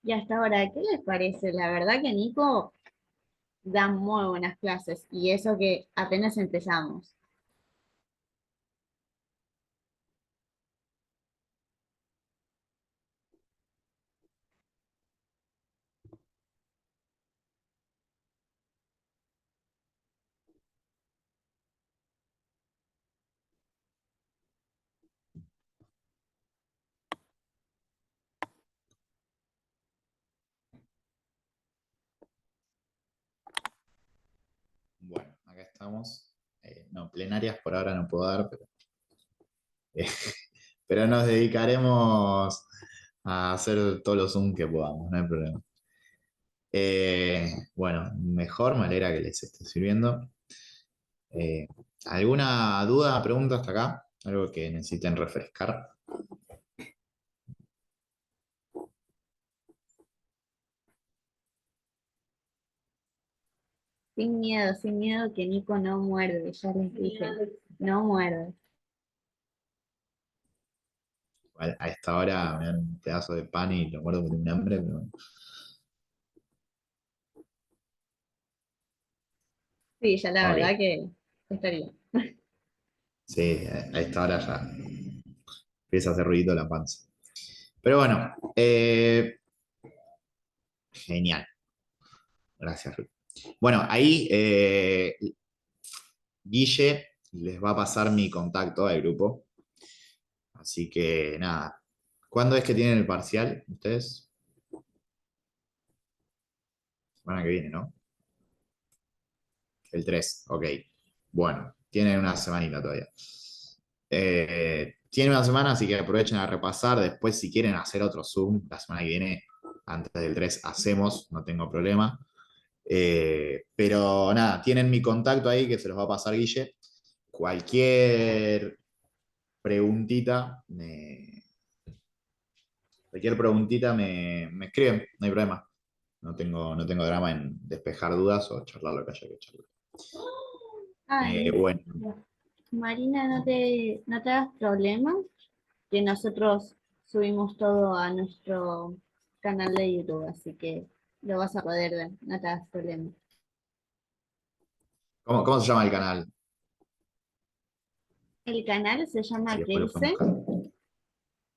Y hasta ahora, ¿qué les parece? La verdad que Nico da muy buenas clases y eso que apenas empezamos. Bueno, acá estamos. No, plenarias por ahora no puedo dar, eh, pero nos dedicaremos a hacer todos los Zoom que podamos, no hay problema. Bueno, mejor, me alegra que les esté sirviendo. Eh, ¿Alguna duda, pregunta hasta acá? ¿Algo que necesiten refrescar? Sin miedo que Nico no muerde, ya les dije, no muerde. A esta hora me dan un pedazo de pan y lo muerdo con un hambre, pero bueno. Sí, ya la verdad Ok, que estaría. sí, a esta hora ya empieza a hacer ruidito la panza. Pero bueno, genial. Gracias, Ruth. Bueno, ahí Guille les va a pasar mi contacto al grupo. Así que nada. ¿Cuándo es que tienen el parcial ustedes? Semana que viene, ¿no? El 3, ok. Bueno, tienen una semanita todavía. Tienen una semana, así que aprovechen a repasar. Después, si quieren hacer otro Zoom, la semana que viene, antes del 3, hacemos, no tengo problema. Pero nada, tienen mi contacto ahí que se los va a pasar Guille. Cualquier preguntita, me escriben, no hay problema. No tengo drama en despejar dudas o charlar lo que haya que charlar. Ay, Bueno, Marina, no te hagas problema, que nosotros subimos todo a nuestro canal de YouTube, así que lo vas a poder ver, no te hagas problema. ¿cómo se llama el canal? El canal se Si llama después lo pueden Kelsen, buscar.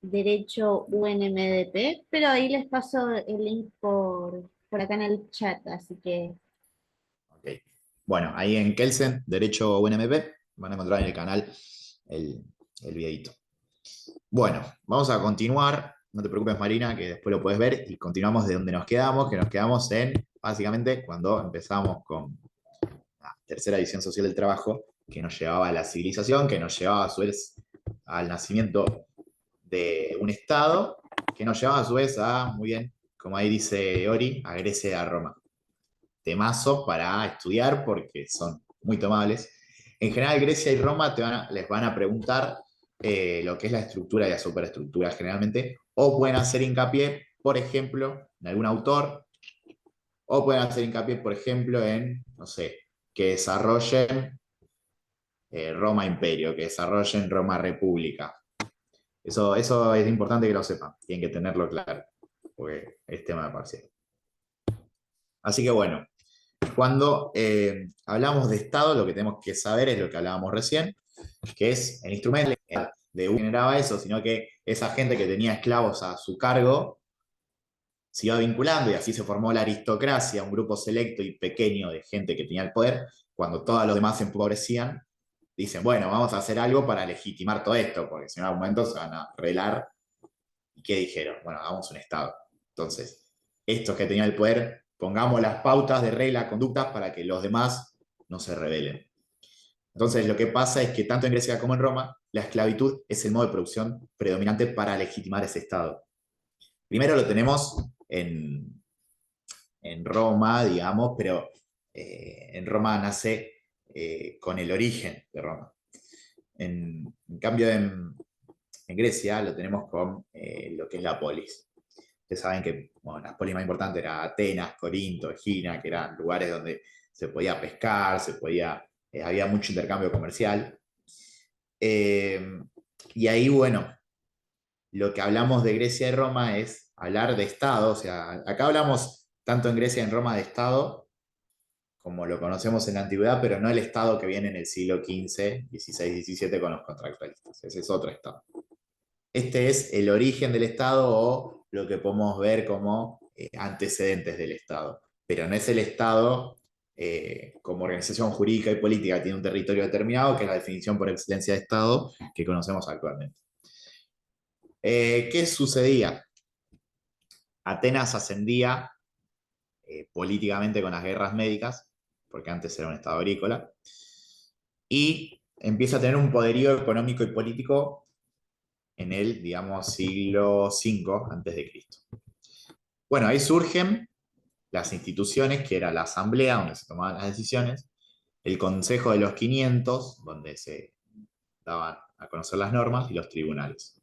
Derecho UNMDP, pero ahí les paso el link por acá en el chat, así que Ok. Bueno, ahí en Kelsen, Derecho UNMP, van a encontrar en el canal el, el videito. Bueno, vamos a continuar. No te preocupes, Marina, que después lo puedes ver y continuamos de donde nos quedamos, que nos quedamos en, básicamente, cuando empezamos con la tercera edición social del trabajo, que nos llevaba a la civilización, que nos llevaba a su vez al nacimiento de un Estado, que nos llevaba a su vez a, muy bien, como ahí dice Ori, a Grecia y a Roma. Temazo para estudiar porque son muy tomables. En general, Grecia y Roma les van a preguntar lo que es la estructura y la superestructura generalmente, o pueden hacer hincapié, por ejemplo, en algún autor, o pueden hacer hincapié, por ejemplo, en, no sé, que desarrollen Roma Imperio, que desarrollen Roma República. Eso es importante que lo sepan, tienen que tenerlo claro, porque es tema de parcial. Así que bueno, cuando hablamos de Estado, lo que tenemos que saber es lo que hablábamos recién, que es el instrumento de uno generaba eso, sino que esa gente que tenía esclavos a su cargo se iba vinculando y así se formó la aristocracia, un grupo selecto y pequeño de gente que tenía el poder. Cuando todos los demás se empobrecían, dicen, bueno, vamos a hacer algo para legitimar todo esto, porque si no, en algún momento se van a rebelar. ¿Y qué dijeron? Bueno, hagamos un Estado. Entonces, estos que tenían el poder pongamos las pautas de reglas, conductas para que los demás no se rebelen. Entonces, lo que pasa es que tanto en Grecia como en Roma, la esclavitud es el modo de producción predominante para legitimar ese Estado. Primero lo tenemos en Roma, digamos, pero en Roma nace con el origen de Roma. En cambio, en Grecia lo tenemos con lo que es la polis. Ustedes saben que bueno, las polis más importantes eran Atenas, Corinto, Egina, que eran lugares donde se podía pescar, había mucho intercambio comercial. Y ahí, bueno, lo que hablamos de Grecia y Roma es hablar de Estado, o sea, acá hablamos tanto en Grecia y en Roma de Estado, como lo conocemos en la antigüedad, pero no el Estado que viene en el siglo XV, XVI, XVII con los contractualistas, ese es otro Estado. Este es el origen del Estado o lo que podemos ver como antecedentes del Estado, pero no es el Estado como organización jurídica y política que tiene un territorio determinado, que es la definición por excelencia de Estado que conocemos actualmente. ¿Qué sucedía? Atenas ascendía políticamente con las guerras médicas, porque antes era un estado agrícola, y empieza a tener un poderío económico y político en el, digamos, siglo V antes de Cristo. Bueno, ahí surgen las instituciones, que era la asamblea, donde se tomaban las decisiones, el Consejo de los 500, donde se daban a conocer las normas, y los tribunales.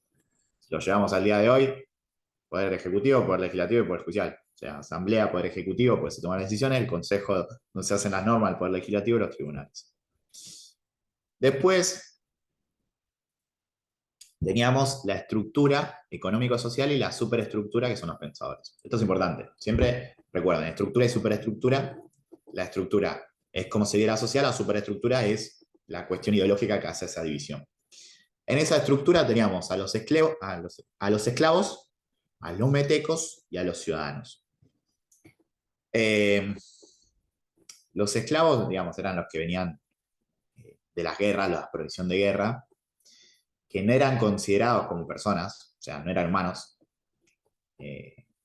Si lo llevamos al día de hoy, Poder Ejecutivo, Poder Legislativo y Poder Judicial. O sea, Asamblea, Poder Ejecutivo, pues se toman las decisiones, el Consejo donde se hacen las normas, el Poder Legislativo y los tribunales. Después teníamos la estructura económico-social y la superestructura, que son los pensadores. Esto es importante. Siempre recuerden, estructura y superestructura. La estructura es como se viera social, la superestructura es la cuestión ideológica que hace esa división. En esa estructura teníamos a los esclavos, a los metecos y a los ciudadanos. Los esclavos, digamos, eran los que venían de las guerras, la provisión de guerra, que no eran considerados como personas, o sea, no eran humanos,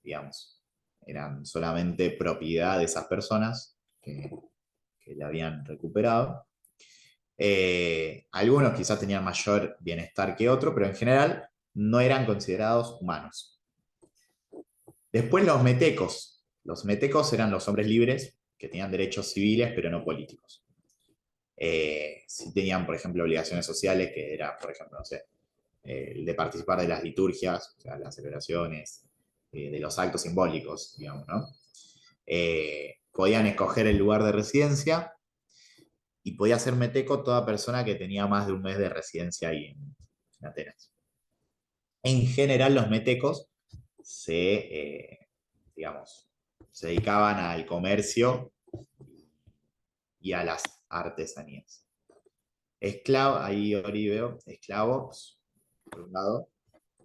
digamos, eran solamente propiedad de esas personas que la habían recuperado. Algunos quizás tenían mayor bienestar que otros, pero en general no eran considerados humanos. Después los metecos. Los metecos eran los hombres libres que tenían derechos civiles, pero no políticos. Sí tenían, por ejemplo, obligaciones sociales, que era, por ejemplo, no sé, el de participar de las liturgias, o sea, las celebraciones, de los actos simbólicos, digamos, ¿no? Podían escoger el lugar de residencia y podía ser meteco toda persona que tenía más de un mes de residencia ahí en Atenas. En general, los metecos digamos, se dedicaban al comercio y a las artesanías. Ahí Oribeo, esclavos, por un lado,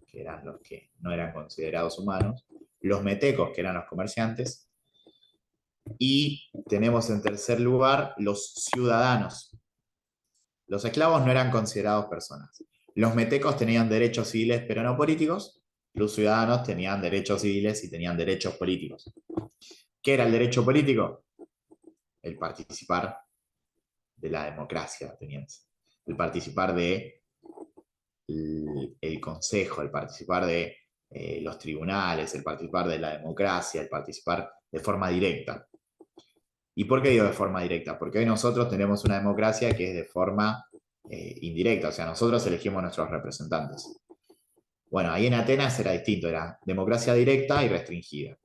que eran los que no eran considerados humanos, los metecos, que eran los comerciantes, y tenemos en tercer lugar los ciudadanos. Los esclavos no eran considerados personas. Los metecos tenían derechos civiles pero no políticos, los ciudadanos tenían derechos civiles y tenían derechos políticos. ¿Qué era el derecho político? El participar de la democracia ateniense, el participar de el consejo, el participar de los tribunales, el participar de la democracia, el participar de forma directa. ¿Y por qué digo de forma directa? Porque hoy nosotros tenemos una democracia que es de forma indirecta, o sea, nosotros elegimos nuestros representantes. Bueno, ahí en Atenas era distinto, era democracia directa y restringida.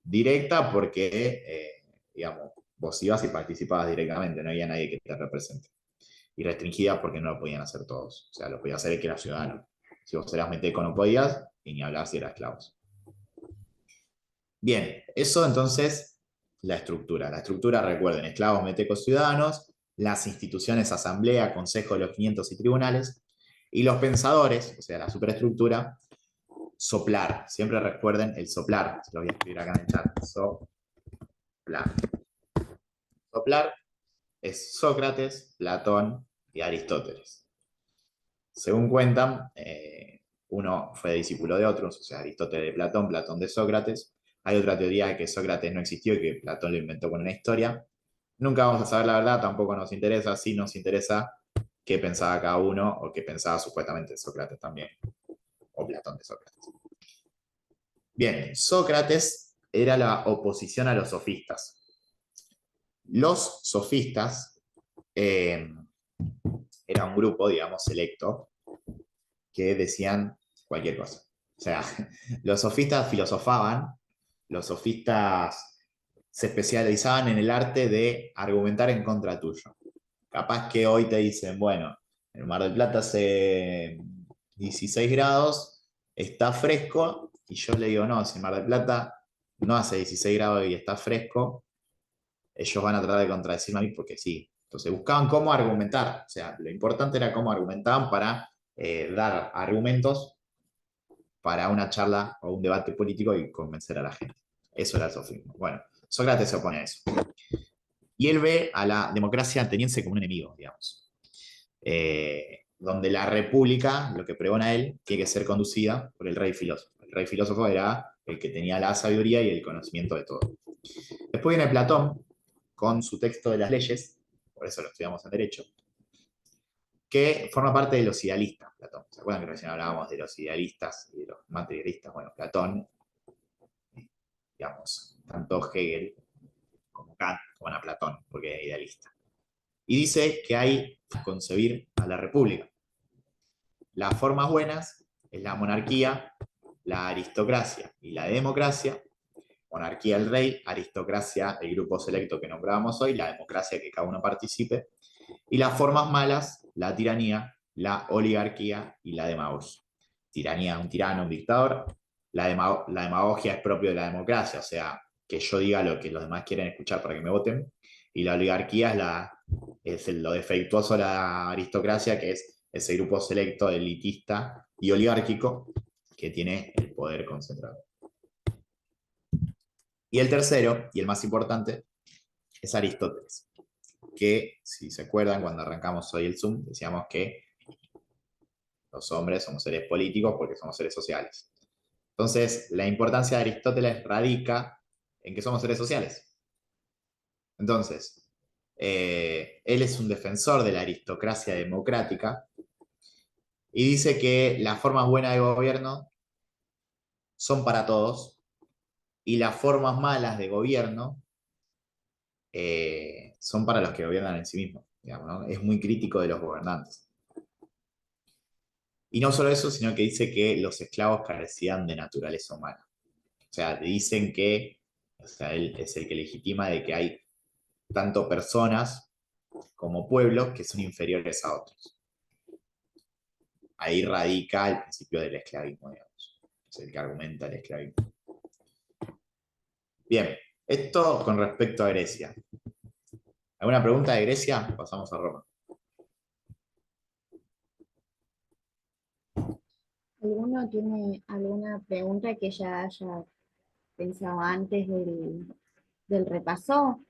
Directa porque, digamos, vos ibas y participabas directamente, no había nadie que te represente. Y restringida porque no lo podían hacer todos, o sea, lo podía hacer el que era ciudadano. Si vos eras meteco no podías, y ni hablar si eras esclavos. Bien, eso entonces, la estructura. La estructura, recuerden, esclavos, metecos, ciudadanos, las instituciones, asamblea, consejo de los 500 y tribunales, y los pensadores, o sea, la superestructura, soplar. Siempre recuerden el soplar. Se lo voy a escribir acá en el chat. Soplar. Soplar es Sócrates, Platón y Aristóteles. Según cuentan, uno fue discípulo de otros, o sea, Aristóteles de Platón, Platón de Sócrates. Hay otra teoría de que Sócrates no existió y que Platón lo inventó con una historia. Nunca vamos a saber la verdad, tampoco nos interesa, sí nos interesa qué pensaba cada uno o qué pensaba supuestamente Sócrates también, o Platón de Sócrates. Bien, Sócrates era la oposición a los sofistas. Los sofistas era un grupo, digamos, selecto, que decían cualquier cosa. O sea, los sofistas filosofaban, los sofistas se especializaban en el arte de argumentar en contra tuyo. Capaz que hoy te dicen, bueno, en Mar del Plata hace 16 grados, está fresco, y yo le digo, no, si en Mar del Plata no hace 16 grados y está fresco, ellos van a tratar de contradecirme a mí porque sí. Entonces buscaban cómo argumentar, o sea, lo importante era cómo argumentaban para dar argumentos para una charla o un debate político y convencer a la gente. Eso era el sofismo. Bueno, Sócrates se opone a eso. Y él ve a la democracia ateniense como un enemigo, digamos. Donde la república, lo que pregona él, tiene que ser conducida por el rey filósofo. El rey filósofo era el que tenía la sabiduría y el conocimiento de todo. Después viene Platón con su texto de las leyes, por eso lo estudiamos en Derecho, que forma parte de los idealistas, Platón. ¿Se acuerdan que recién hablábamos de los idealistas y de los materialistas? Bueno, Platón, digamos, tanto Hegel como Kant van a Platón, porque es idealista. Y dice que hay que concebir a la república. Las formas buenas es la monarquía, la aristocracia y la democracia. Monarquía el rey, aristocracia el grupo selecto que nombrábamos hoy, la democracia que cada uno participe. Y las formas malas, la tiranía, la oligarquía y la demagogia. Tiranía, un tirano, un dictador. La demagogia es propio de la democracia, o sea, que yo diga lo que los demás quieren escuchar para que me voten. Y la oligarquía es lo defectuoso de la aristocracia, que es ese grupo selecto, elitista y oligárquico que tiene el poder concentrado. Y el tercero, y el más importante, es Aristóteles, que si se acuerdan cuando arrancamos hoy el Zoom, decíamos que los hombres somos seres políticos porque somos seres sociales. Entonces, la importancia de Aristóteles radica en que somos seres sociales. Entonces, él es un defensor de la aristocracia democrática y dice que las formas buenas de gobierno son para todos y las formas malas de gobierno son para los que gobiernan en sí mismos. Digamos, ¿no? Es muy crítico de los gobernantes. Y no solo eso, sino que dice que los esclavos carecían de naturaleza humana. O sea, dicen que, o sea, él es el que legitima de que hay tanto personas como pueblos que son inferiores a otros. Ahí radica el principio del esclavismo, digamos. Es el que argumenta el esclavismo. Bien, esto con respecto a Grecia. ¿Alguna pregunta de Grecia? Pasamos a Roma. ¿Alguno tiene alguna pregunta que ya haya pensado antes del repaso?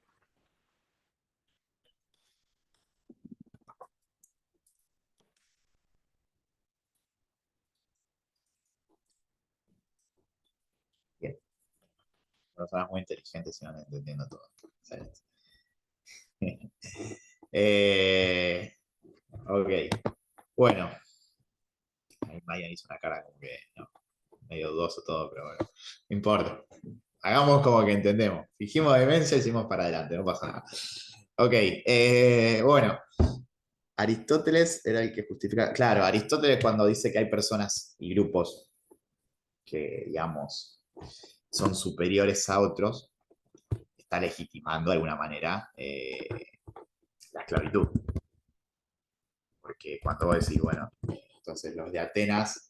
Bien, personas muy inteligentes y van entendiendo todo. Ok, bueno, ahí Maya hizo una cara como que no, medio dudoso todo, pero bueno, no importa. Hagamos como que entendemos. Fijimos demencia y hicimos para adelante, no pasa nada. Ok, bueno, Aristóteles era el que justifica. Claro, Aristóteles cuando dice que hay personas y grupos que, digamos, son superiores a otros, está legitimando de alguna manera la esclavitud. Porque cuando vos decís, bueno, entonces los de Atenas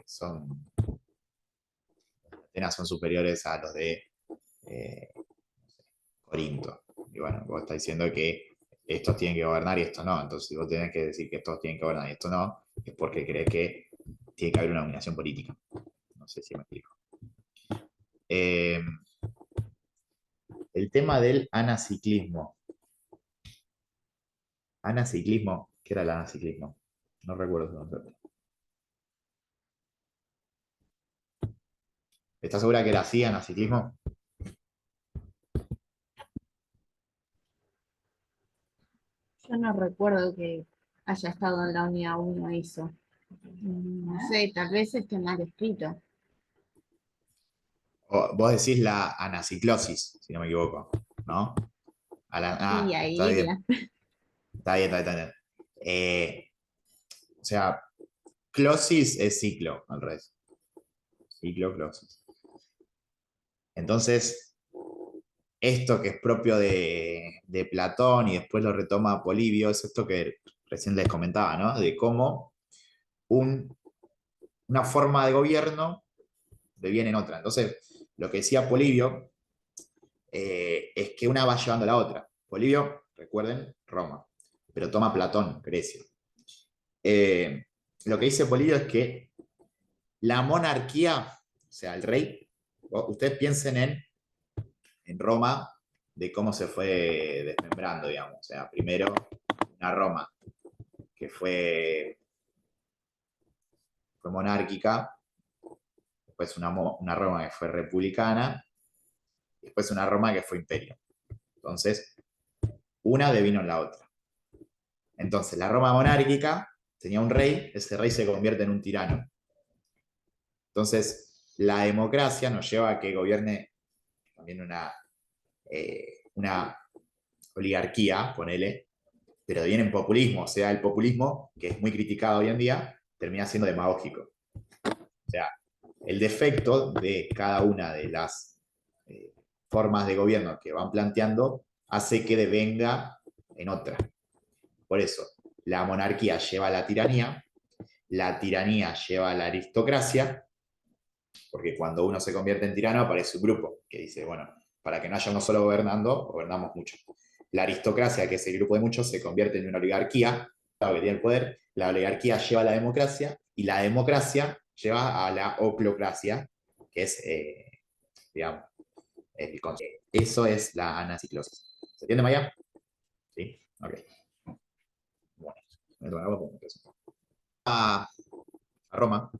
son Atenas son superiores a los de Corinto. Y bueno, vos estás diciendo que estos tienen que gobernar y estos no. Entonces, si vos tenés que decir que estos tienen que gobernar y estos no, es porque crees que tiene que haber una dominación política. No sé si me explico. Eh, el tema del anaciclismo. Anaciclismo, ¿qué era el anaciclismo? No recuerdo su concepto. ¿Estás segura que era así, anaciclismo? Yo no recuerdo que haya estado en la unidad 1 eso. No sé, tal vez esté mal escrito. O vos decís la anaciclosis, si no me equivoco, ¿no? Y Está ahí bien, está bien, está bien. Eh, o sea, closis es ciclo, al revés. Ciclo, closis. Entonces, esto que es propio de Platón y después lo retoma Polibio, es esto que recién les comentaba, ¿no? De cómo un, una forma de gobierno deviene en otra. Entonces, lo que decía Polibio es que una va llevando a la otra. Polibio, recuerden, Roma, pero toma Platón, Grecia. Eh, lo que dice Polibio es que la monarquía, o sea, el rey, ustedes piensen en Roma, de cómo se fue desmembrando, digamos. O sea, primero una Roma que fue monárquica, después una Roma que fue republicana, y después una Roma que fue imperio. Entonces, una devino en la otra. Entonces, la Roma monárquica tenía un rey, ese rey se convierte en un tirano. Entonces, la democracia nos lleva a que gobierne también una oligarquía, ponele, pero viene en populismo. O sea, el populismo, que es muy criticado hoy en día, termina siendo demagógico. O sea, el defecto de cada una de las eh, formas de gobierno que van planteando hace que devenga en otra. Por eso, la monarquía lleva a la tiranía lleva a la aristocracia, porque cuando uno se convierte en tirano aparece un grupo que dice, bueno, para que no haya uno solo gobernando, gobernamos mucho. La aristocracia, que es el grupo de muchos, se convierte en una oligarquía, que tiene el poder, la oligarquía lleva a la democracia y la democracia lleva a la oclocracia, que es, digamos, el eso es la anaciclosis. ¿Se entiende, Maya? Sí, ok. Bueno, a Roma.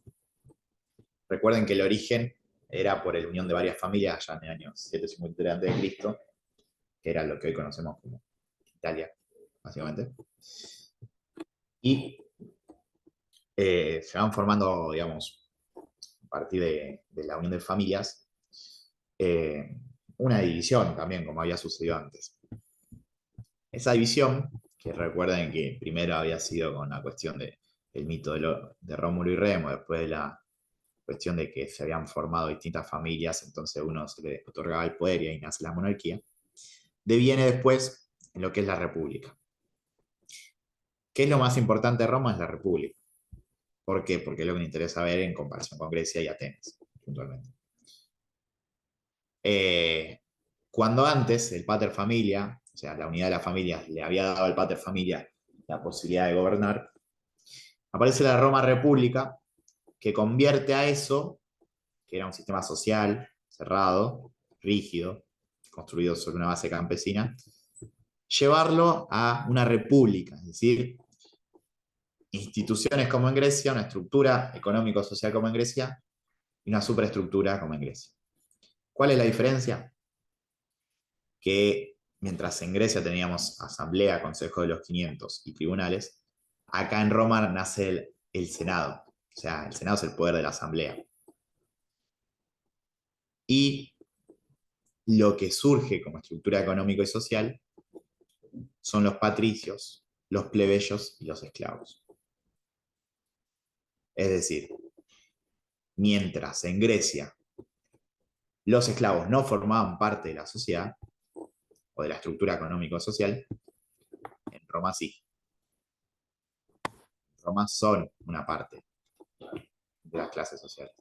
Recuerden que el origen era por la unión de varias familias ya en el año 753 a.C., que era lo que hoy conocemos como Italia, básicamente. Y se van formando, digamos, a partir de la unión de familias, eh, una división también, como había sucedido antes. Esa división, que recuerden que primero había sido con la cuestión del mito de Rómulo y Remo, después de la cuestión de que se habían formado distintas familias, entonces uno se le otorgaba el poder y ahí nace la monarquía, deviene después en lo que es la república. ¿Qué es lo más importante de Roma? Es la república. ¿Por qué? Porque es lo que me interesa ver en comparación con Grecia y Atenas, puntualmente. Cuando antes el pater familia, o sea, la unidad de la familia, le había dado al pater familia la posibilidad de gobernar, aparece la Roma República, que convierte a eso, que era un sistema social, cerrado, rígido, construido sobre una base campesina, llevarlo a una república, es decir, instituciones como en Grecia, una estructura económico-social como en Grecia y una superestructura como en Grecia. ¿Cuál es la diferencia? Que mientras en Grecia teníamos asamblea, consejo de los 500 y tribunales, acá en Roma nace el Senado. O sea, el Senado es el poder de la asamblea. Y lo que surge como estructura económico y social son los patricios, los plebeyos y los esclavos. Es decir, mientras en Grecia los esclavos no formaban parte de la sociedad o de la estructura económico-social, en Roma sí. En Roma son una parte de las clases sociales.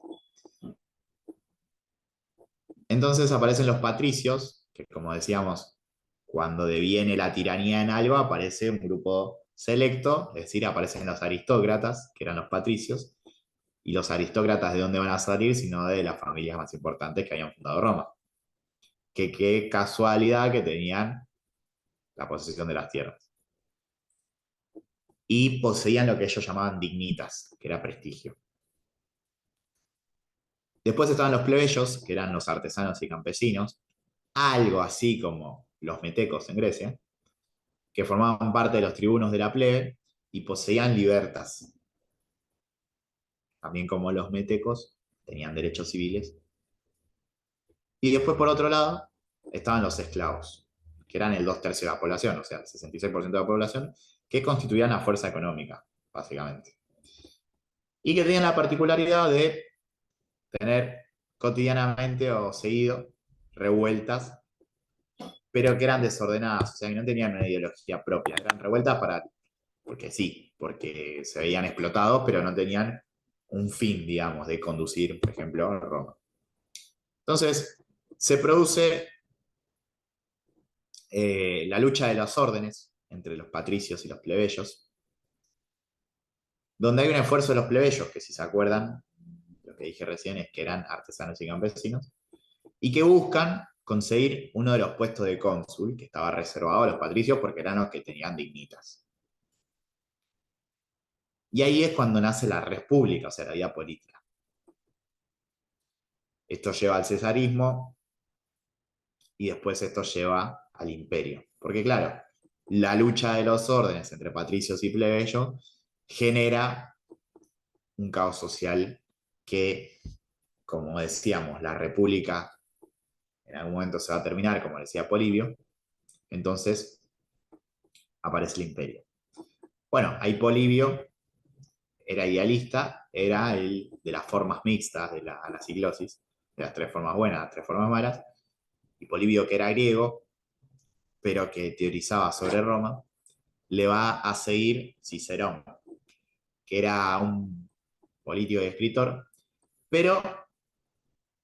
Entonces aparecen los patricios, que como decíamos, cuando deviene la tiranía en algo, aparece un grupo selecto, es decir, aparecen los aristócratas, que eran los patricios, y los aristócratas de dónde van a salir, sino de las familias más importantes que habían fundado Roma. Que qué casualidad que tenían la posesión de las tierras. Y poseían lo que ellos llamaban dignitas, que era prestigio. Después estaban los plebeyos, que eran los artesanos y campesinos, algo así como los metecos en Grecia, que formaban parte de los tribunos de la plebe y poseían libertas. También como los metecos, tenían derechos civiles. Y después, por otro lado, estaban los esclavos, que eran el 2/3 de la población, o sea, el 66% de la población, que constituían la fuerza económica, básicamente. Y que tenían la particularidad de tener cotidianamente o seguido revueltas, pero que eran desordenadas, o sea, que no tenían una ideología propia, eran revueltas porque sí, porque se veían explotados, pero no tenían un fin, digamos, de conducir, por ejemplo, a Roma. Entonces, se produce la lucha de los órdenes entre los patricios y los plebeyos, donde hay un esfuerzo de los plebeyos, que si se acuerdan, lo que dije recién es que eran artesanos y campesinos, y que buscan conseguir uno de los puestos de cónsul, que estaba reservado a los patricios porque eran los que tenían dignitas. Y ahí es cuando nace la república, o sea, la vida política. Esto lleva al cesarismo y después esto lleva al imperio. Porque claro, la lucha de los órdenes entre patricios y plebeyos genera un caos social que, como decíamos, la república en algún momento se va a terminar, como decía Polibio, entonces aparece el imperio. Bueno, ahí Polibio era idealista, era el de las formas mixtas de la ciclosis, de las tres formas buenas, las tres formas malas, y Polibio, que era griego, pero que teorizaba sobre Roma, le va a seguir Cicerón, que era un político y escritor, pero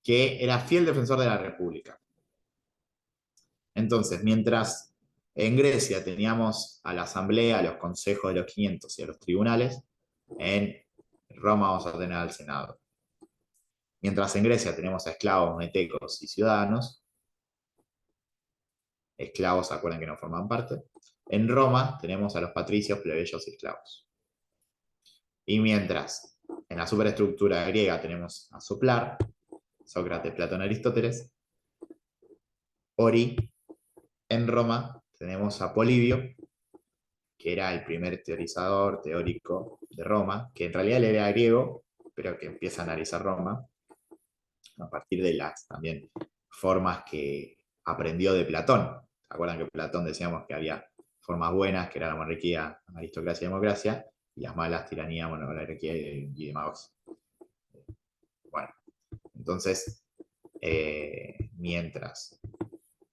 que era fiel defensor de la República. Entonces, mientras en Grecia teníamos a la asamblea, a los consejos de los 500 y a los tribunales, en Roma vamos a tener al Senado. Mientras en Grecia tenemos a esclavos, metecos y ciudadanos, esclavos, acuerdan que no forman parte, en Roma tenemos a los patricios, plebeyos y esclavos. Y mientras en la superestructura griega tenemos a Soplar, Sócrates, Platón, Aristóteles, Ori, en Roma tenemos a Polibio, que era el primer teorizador teórico de Roma, que en realidad él era griego, pero que empieza a analizar Roma a partir de las también formas que aprendió de Platón. ¿Se acuerdan que Platón decíamos que había formas buenas, que era la monarquía, aristocracia y democracia, y las malas, tiranía, monarquía y demagogia? Bueno, entonces, mientras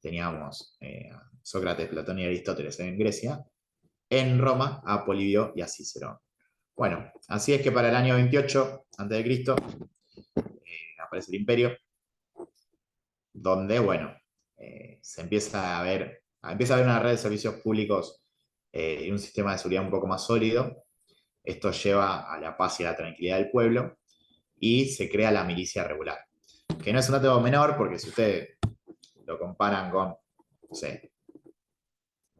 teníamos Sócrates, Platón y Aristóteles en Grecia, en Roma a Polibio y a Cicerón. Bueno, así es que para el año 28 a.C. Aparece el imperio, donde, bueno, se empieza a haber una red de servicios públicos y un sistema de seguridad un poco más sólido. Esto lleva a la paz y a la tranquilidad del pueblo y se crea la milicia regular, que no es un dato menor porque si ustedes lo comparan con, no sé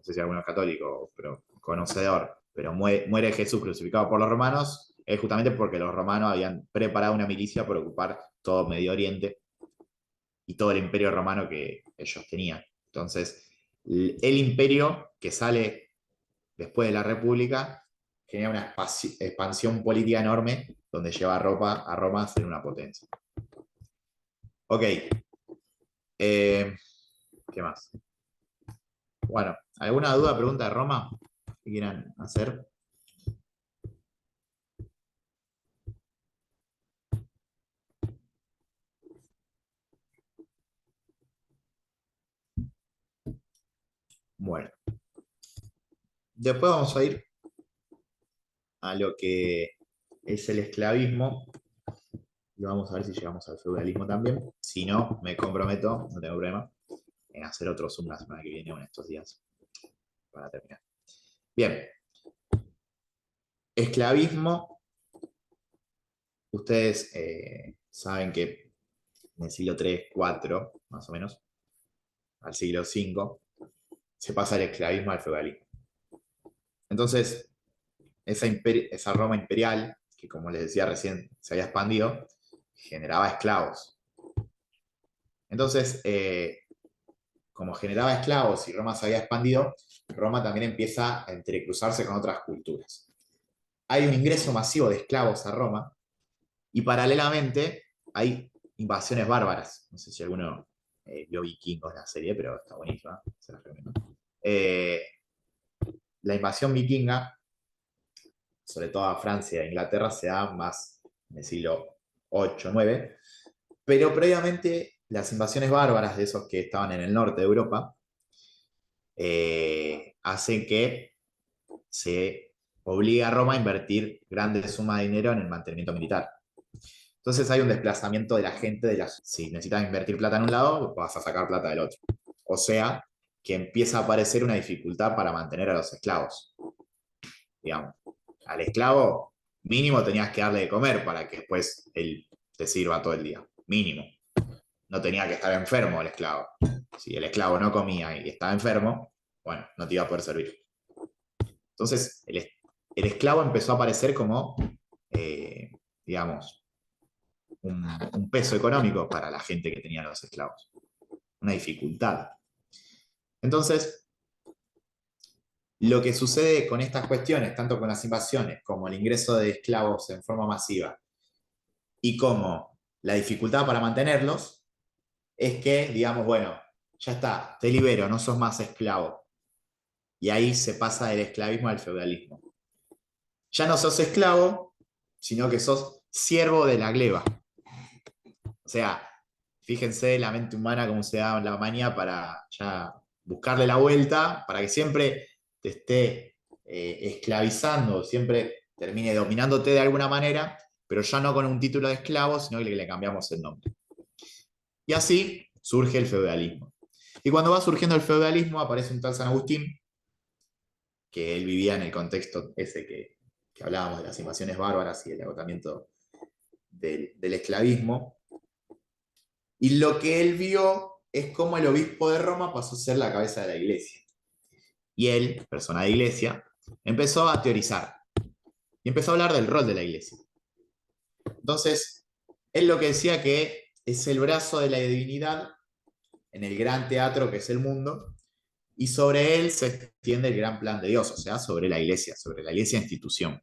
si alguno es católico, pero conocedor, pero muere Jesús crucificado por los romanos, es justamente porque los romanos habían preparado una milicia para ocupar todo Medio Oriente y todo el imperio romano que ellos tenían. Entonces, el imperio que sale después de la República genera una expansión política enorme donde lleva a Roma a ser una potencia. Ok. ¿Qué más? Bueno, ¿alguna duda, pregunta de Roma que quieran hacer? Bueno, después vamos a ir a lo que es el esclavismo y vamos a ver si llegamos al feudalismo también. Si no, me comprometo, no tengo problema, en hacer otro Zoom la semana que viene o en estos días para terminar. Bien, esclavismo. Ustedes saben que en el siglo III, IV, más o menos, al siglo V, se pasa del esclavismo al feudalismo. Entonces, esa Roma imperial, que como les decía recién, se había expandido, generaba esclavos. Entonces, como generaba esclavos y Roma se había expandido, Roma también empieza a entrecruzarse con otras culturas. Hay un ingreso masivo de esclavos a Roma y paralelamente hay invasiones bárbaras. No sé si alguno vio Vikingos la serie, pero está buenísima. Se la recomiendo. La invasión vikinga, sobre todo a Francia e Inglaterra, se da más en el siglo 8, 9, pero previamente las invasiones bárbaras de esos que estaban en el norte de Europa hacen que se obligue a Roma a invertir grandes sumas de dinero en el mantenimiento militar. Entonces hay un desplazamiento de la gente, si necesitas invertir plata en un lado, vas a sacar plata del otro. O sea, que empieza a aparecer una dificultad para mantener a los esclavos. Digamos, al esclavo mínimo tenías que darle de comer para que después él te sirva todo el día. Mínimo. No tenía que estar enfermo el esclavo. Si el esclavo no comía y estaba enfermo, bueno, no te iba a poder servir. Entonces, el esclavo empezó a aparecer como, digamos, un peso económico para la gente que tenía los esclavos. Una dificultad. Entonces, lo que sucede con estas cuestiones, tanto con las invasiones como el ingreso de esclavos en forma masiva, y como la dificultad para mantenerlos, es que, digamos, bueno, ya está, te libero, no sos más esclavo. Y ahí se pasa del esclavismo al feudalismo. Ya no sos esclavo, sino que sos siervo de la gleba. O sea, fíjense la mente humana cómo se da la manía para ya buscarle la vuelta, para que siempre te esté esclavizando, siempre termine dominándote de alguna manera, pero ya no con un título de esclavo, sino que le cambiamos el nombre. Y así surge el feudalismo. Y cuando va surgiendo el feudalismo aparece un tal San Agustín, que él vivía en el contexto ese que hablábamos de las invasiones bárbaras y el agotamiento del esclavismo. Y lo que él vio es cómo el obispo de Roma pasó a ser la cabeza de la iglesia. Y él, persona de iglesia, empezó a teorizar. Y empezó a hablar del rol de la iglesia. Entonces, él lo que decía que es el brazo de la divinidad en el gran teatro que es el mundo, y sobre él se extiende el gran plan de Dios, o sea, sobre la iglesia institución.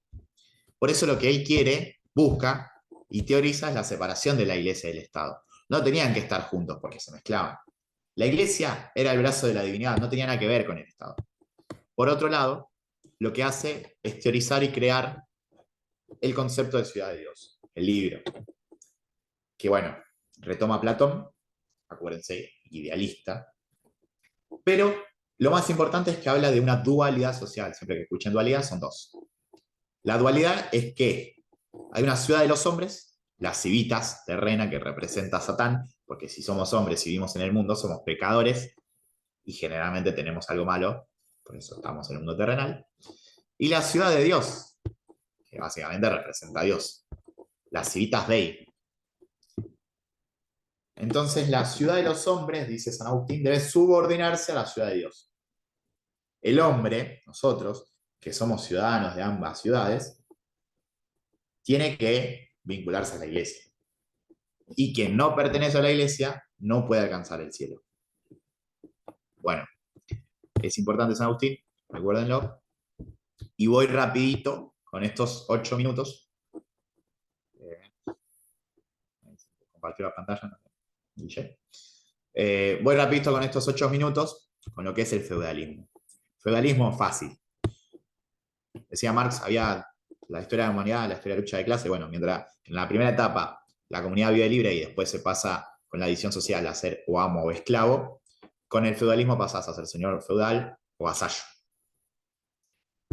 Por eso lo que él quiere, busca y teoriza es la separación de la iglesia y del Estado. No tenían que estar juntos porque se mezclaban. La iglesia era el brazo de la divinidad, no tenía nada que ver con el Estado. Por otro lado, lo que hace es teorizar y crear el concepto de ciudad de Dios, el libro, que bueno, retoma Platón, acuérdense, idealista, pero lo más importante es que habla de una dualidad social. Siempre que escuchen dualidad son dos. La dualidad es que hay una ciudad de los hombres, la civitas terrena que representa a Satán, porque si somos hombres y vivimos en el mundo, somos pecadores y generalmente tenemos algo malo, por eso estamos en el mundo terrenal. Y la ciudad de Dios, que básicamente representa a Dios, las civitas Dei. Entonces la ciudad de los hombres, dice San Agustín, debe subordinarse a la ciudad de Dios. El hombre, nosotros, que somos ciudadanos de ambas ciudades, tiene que vincularse a la iglesia. Y quien no pertenece a la iglesia no puede alcanzar el cielo. Bueno, es importante San Agustín, recuérdenlo. Y voy rapidito con estos 8 minutos. Compartir la pantalla. Voy rapidito con estos 8 minutos con lo que es el feudalismo. Feudalismo fácil. Decía Marx, había la historia de la humanidad, la historia de lucha de clase. Bueno, mientras en la primera etapa la comunidad vive libre y después se pasa con la división social a ser o amo o esclavo, con el feudalismo pasas a ser señor feudal o vasallo.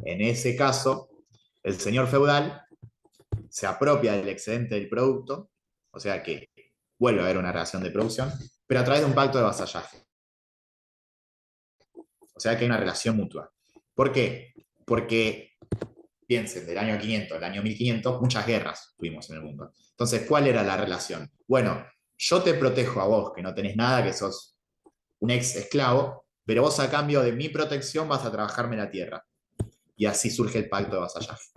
En ese caso, el señor feudal se apropia del excedente del producto, o sea que vuelve a haber una relación de producción, pero a través de un pacto de vasallaje. O sea que hay una relación mutua. ¿Por qué? Porque, piensen, del año 500 al año 1500, muchas guerras tuvimos en el mundo. Entonces, ¿cuál era la relación? Bueno, yo te protejo a vos, que no tenés nada, que sos un ex esclavo, pero vos a cambio de mi protección vas a trabajarme la tierra. Y así surge el pacto de vasallaje.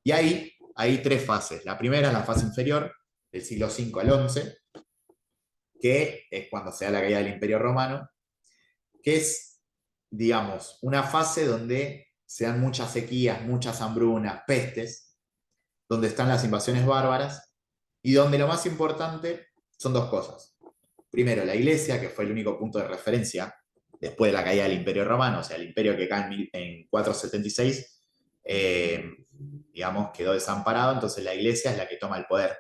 Y ahí hay 3 fases. La primera es la fase inferior, del siglo V al XI, que es cuando se da la caída del Imperio Romano, que es, digamos, una fase donde se dan muchas sequías, muchas hambrunas, pestes, donde están las invasiones bárbaras, y donde lo más importante son dos cosas. Primero, la iglesia, que fue el único punto de referencia después de la caída del Imperio Romano, o sea, el imperio que cae en 476, digamos, quedó desamparado, entonces la iglesia es la que toma el poder.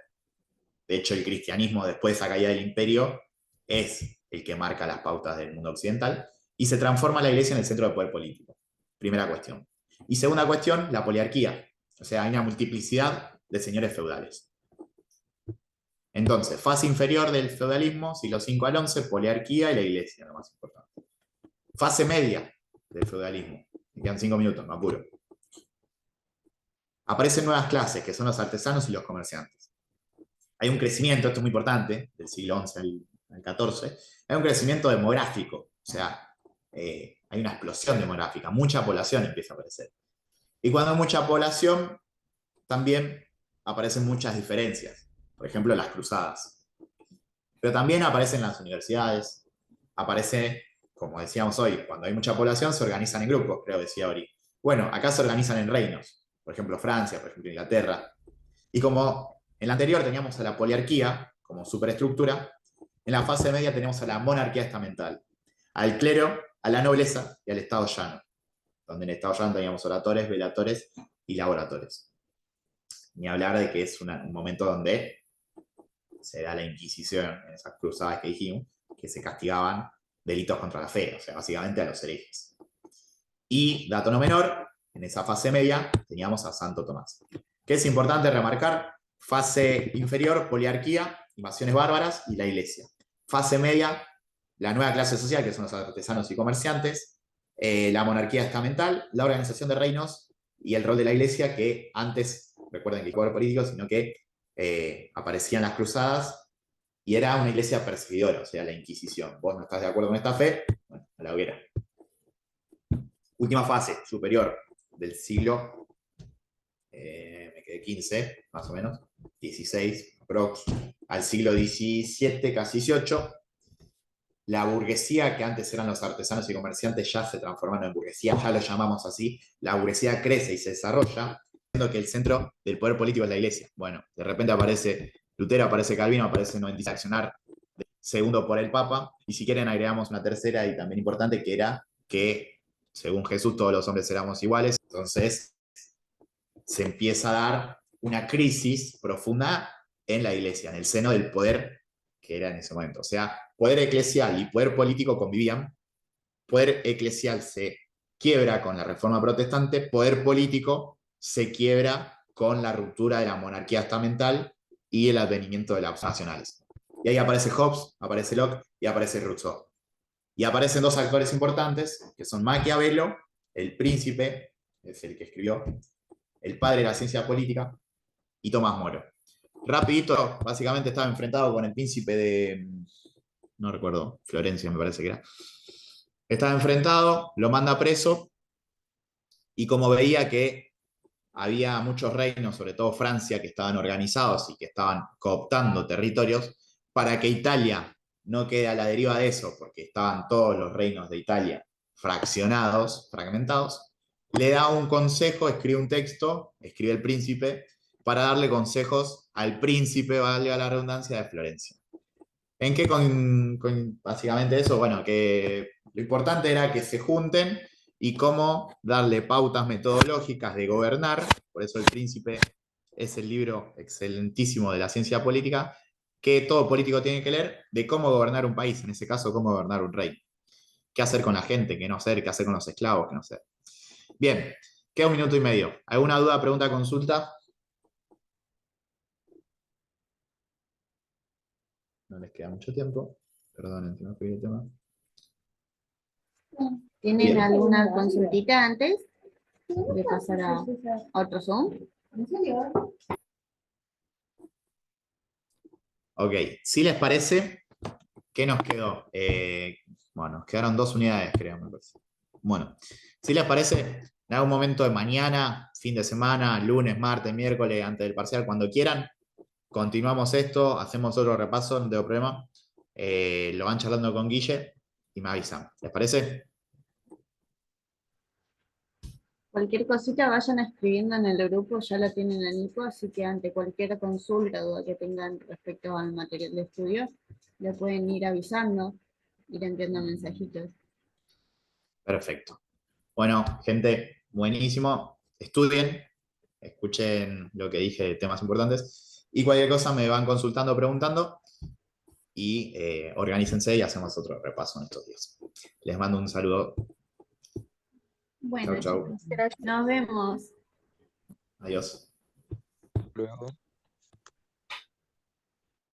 De hecho, el cristianismo, después de esa caída del imperio, es el que marca las pautas del mundo occidental, y se transforma la iglesia en el centro del poder político. Primera cuestión. Y segunda cuestión, la poliarquía. O sea, hay una multiplicidad de señores feudales. Entonces, fase inferior del feudalismo, siglo V al XI, poliarquía y la iglesia, lo más importante. Fase media del feudalismo. Me quedan 5 minutos, me apuro. Aparecen nuevas clases, que son los artesanos y los comerciantes. Hay un crecimiento, esto es muy importante, del siglo XI al XIV, hay un crecimiento demográfico, o sea, hay una explosión demográfica, mucha población empieza a aparecer. Y cuando hay mucha población, también aparecen muchas diferencias, por ejemplo, las cruzadas. Pero también aparecen las universidades, aparece, como decíamos hoy, cuando hay mucha población se organizan en grupos, creo que decía Ori. Bueno, acá se organizan en reinos, por ejemplo Francia, por ejemplo Inglaterra. Y como en la anterior teníamos a la poliarquía como superestructura, en la fase media tenemos a la monarquía estamental, al clero, a la nobleza y al estado llano, donde en el estado llano teníamos oradores, velatores y laboratores. Ni hablar de que es un momento donde se da la Inquisición, en esas cruzadas que dijimos, que se castigaban delitos contra la fe, o sea, básicamente a los herejes. Y, dato no menor, en esa fase media teníamos a Santo Tomás. ¿Qué es importante remarcar? Fase inferior, poliarquía, invasiones bárbaras y la iglesia. Fase media, la nueva clase social, que son los artesanos y comerciantes, la monarquía estamental, la organización de reinos y el rol de la iglesia, que antes, recuerden que el poder político, sino que aparecían las cruzadas y era una iglesia perseguidora, o sea, la Inquisición. Vos no estás de acuerdo con esta fe, bueno, a la hoguera. Última fase, superior, del siglo, me quedé 15, más o menos, 16, aprox, al siglo XVII, casi XVIII. La burguesía, que antes eran los artesanos y comerciantes, ya se transformaron en burguesía, ya lo llamamos así. La burguesía crece y se desarrolla, siendo que el centro del poder político es la iglesia. Bueno, de repente aparece Lutero, aparece Calvino, aparece 96 accionar, segundo por el Papa, y si quieren agregamos una tercera y también importante, que era que según Jesús todos los hombres éramos iguales. Entonces se empieza a dar una crisis profunda en la iglesia, en el seno del poder que era en ese momento. O sea, poder eclesial y poder político convivían. Poder eclesial se quiebra con la reforma protestante, poder político se quiebra con la ruptura de la monarquía estamental y el advenimiento de las nacionales. Y ahí aparece Hobbes, aparece Locke y aparece Rousseau. Y aparecen dos actores importantes, que son Maquiavelo, el príncipe, es el que escribió, el padre de la ciencia política, y Tomás Moro. Rapidito, básicamente estaba enfrentado con el príncipe de, no recuerdo, Florencia me parece que era. Estaba enfrentado, lo manda preso, y como veía que había muchos reinos, sobre todo Francia, que estaban organizados y que estaban cooptando territorios, para que Italia no quede a la deriva de eso, porque estaban todos los reinos de Italia fraccionados, fragmentados, le da un consejo, escribe un texto, escribe el príncipe, para darle consejos al príncipe, valga la redundancia, de Florencia. ¿En qué básicamente eso? Bueno, que lo importante era que se junten y cómo darle pautas metodológicas de gobernar. Por eso El Príncipe es el libro excelentísimo de la ciencia política que todo político tiene que leer, de cómo gobernar un país, en ese caso, cómo gobernar un rey. Qué hacer con la gente, qué no hacer, qué hacer con los esclavos, qué no hacer. Bien, queda 1 minuto y medio. ¿Alguna duda, pregunta, consulta? No les queda mucho tiempo. Perdonen, si me fui el tema. ¿Tienen Bien. alguna consultita antes de pasar a otro Zoom? Ok, si les parece, ¿qué nos quedó? Bueno, nos quedaron 2 unidades, creo, me parece. Bueno, si les parece, en algún momento de mañana, fin de semana, lunes, martes, miércoles, antes del parcial, cuando quieran, continuamos esto, hacemos otro repaso, no tengo problema. Lo van charlando con Guille y me avisan. ¿Les parece? Cualquier cosita vayan escribiendo en el grupo, ya lo tienen en Nico, así que ante cualquier consulta o duda que tengan respecto al material de estudio, le pueden ir avisando, ir enviando mensajitos. Perfecto. Bueno, gente, buenísimo. Estudien, escuchen lo que dije de temas importantes y cualquier cosa me van consultando, preguntando y organícense y hacemos otro repaso en estos días. Les mando un saludo. Bueno, Chau, chau. chicos, Gracias. nos vemos. Adiós. Luego.